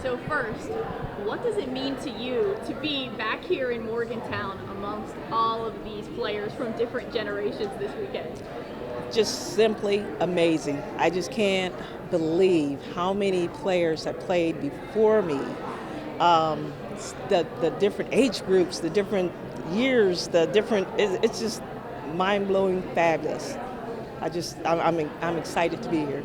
So first, what does it mean to you to be back here in Morgantown amongst all of these players from different generations this weekend? Just simply amazing. I just can't believe how many players have played before me. The different age groups, the different years, it's just mind blowing, fabulous. I'm excited to be here.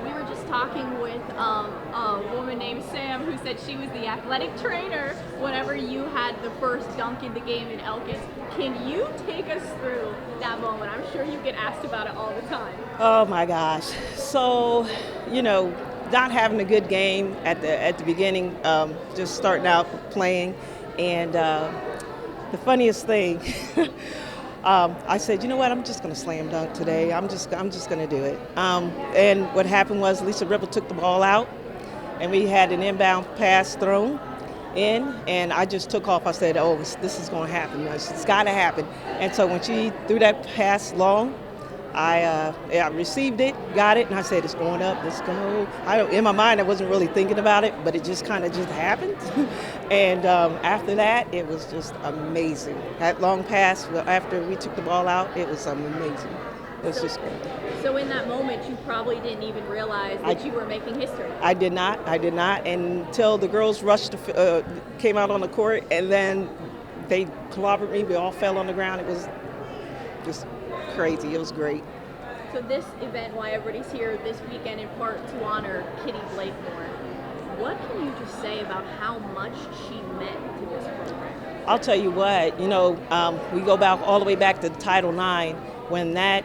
We were just talking with a woman named Sam who said she was the athletic trainer whenever you had the first dunk in the game in Elkins. Can you take us through that moment? I'm sure you get asked about it all the time. Oh my gosh. So, not having a good game at the beginning, just starting out playing, and the funniest thing, I said, you know what? I'm just going to slam dunk today. I'm just going to do it. And what happened was Lisa Ripple took the ball out, and we had an inbound pass thrown in, and I just took off. I said, oh, this is going to happen. It's got to happen. And so when she threw that pass long, I received it, got it, and I said, it's going up, let's go. In my mind, I wasn't really thinking about it, but it just kind of just happened. And after that, it was just amazing. That long pass, after we took the ball out, it was amazing. It was just great. So in that moment, you probably didn't even realize that you were making history. I did not, until the girls came out on the court, and then they clobbered me. We all fell on the ground. It was just crazy. It was great. So this event, why everybody's here this weekend, in part to honor Kitty Blakemore. What can you just say about how much she meant to this program? I'll tell you what. We go back all the way back to Title IX when that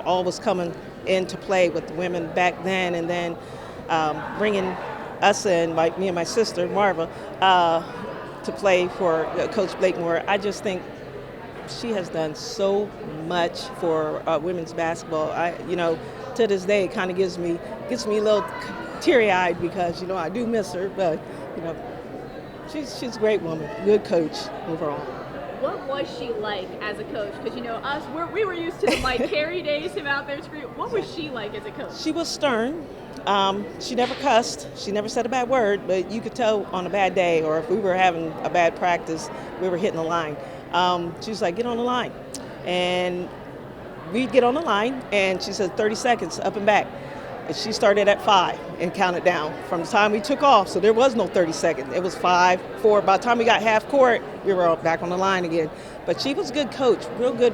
all was coming into play with the women back then, and then bringing us in, me and my sister Marva, to play for Coach Blakemore. I just think she has done so much for women's basketball. To this day, it kind of gets me a little teary-eyed because I do miss her, but she's a great woman, good coach overall. What was she like as a coach? Because we were used to the Mike Carey days, him out there screaming. What was she like as a coach? She was stern. She never cussed. She never said a bad word, but you could tell on a bad day, or if we were having a bad practice, we were hitting the line. She was like, get on the line. And we'd get on the line, and she said 30 seconds up and back. And she started at 5 and counted down from the time we took off. So there was no 30 seconds. It was 5, 4. By the time we got half court, we were back on the line again. But she was a good coach, real good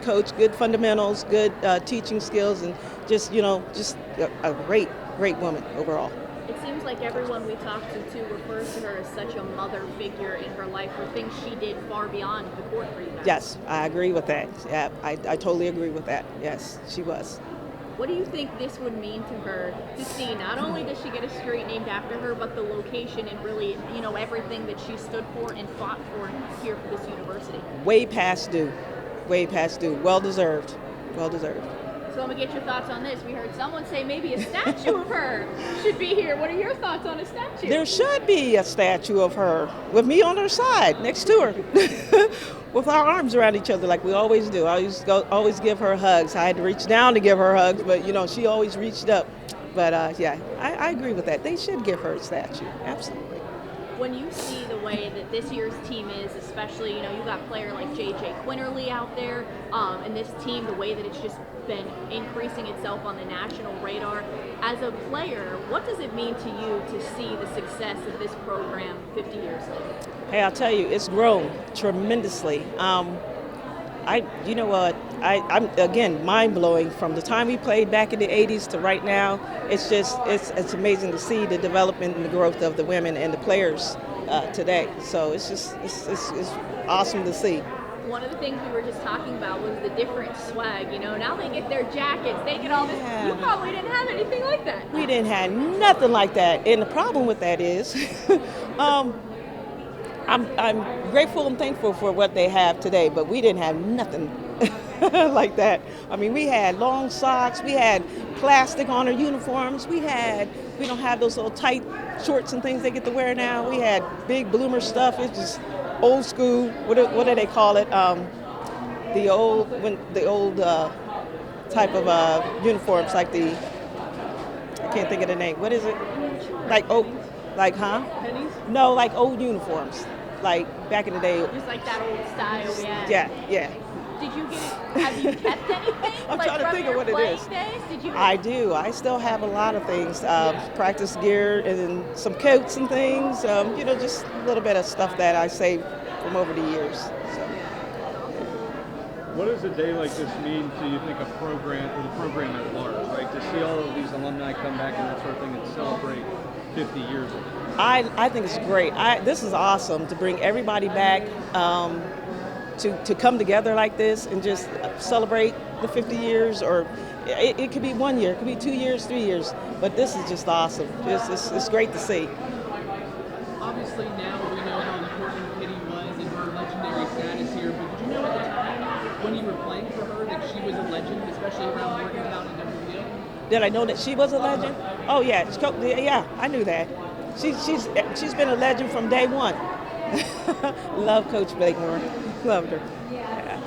coach, good fundamentals, good teaching skills, and just a great woman overall. It seems like everyone we talk to refers to her as such a mother figure in her life for things she did far beyond the court for you guys. Yes, I agree with that. Yeah, I totally agree with that. Yes, she was. What do you think this would mean to her to see? Not only does she get a street named after her, but the location and really, everything that she stood for and fought for here for this university. Way past due. Well deserved. So I'm going to get your thoughts on this. We heard someone say maybe a statue of her should be here. What are your thoughts on a statue? There should be a statue of her with me on her side, next to her, with our arms around each other like we always do. I always give her hugs. I had to reach down to give her hugs, but, she always reached up. But, I agree with that. They should give her a statue. Absolutely. When you see the way that this year's team is, especially, you got a player like J.J. Quinterly out there, and this team, the way that it's just been increasing itself on the national radar. As a player, what does it mean to you to see the success of this program 50 years later? Hey, I'll tell you, it's grown tremendously. I'm again mind-blowing from the time we played back in the 80s to right now. It's amazing to see the development and the growth of the women and the players today. So it's awesome to see. One of the things we were just talking about was the different swag. Now they get their jackets, they get all this. Yeah. You probably didn't have anything like that. We didn't have nothing like that. And the problem with that is I'm grateful and thankful for what they have today, but we didn't have nothing like that. I mean, we had long socks, we had plastic on our uniforms, we don't have those little tight shorts and things they get to wear now. We had big bloomer stuff. It's just old school. What do they call it? The old type of uniforms, like the I can't think of the name. What is it? Like huh? Pennies? No, like old uniforms, like back in the day. Just like that old style, yeah. Yeah. Did you have you kept anything? I'm like trying to from think your of what it playing is. days? Did you? I do. I still have a lot of things, practice gear and some coats and things. Just a little bit of stuff that I saved from over the years. So. What does a day like this mean to you think a program or the program at large, right? To see all of these alumni come back and that sort of thing and celebrate 50 years of it? I think it's great. This is awesome to bring everybody back, to come together like this and just celebrate the 50 years, or it could be 1 year, it could be 2 years, 3 years, but this is just awesome. It's great to see. Obviously now we know how important Kitty was and her legendary status here, but did you know at the time when you were playing for her that she was a legend, especially around Morgantown and WVU? Did I know that she was a legend? Oh yeah, yeah, I knew that. She's been a legend from day one. Love Coach Blakemore. Loved her. Yeah.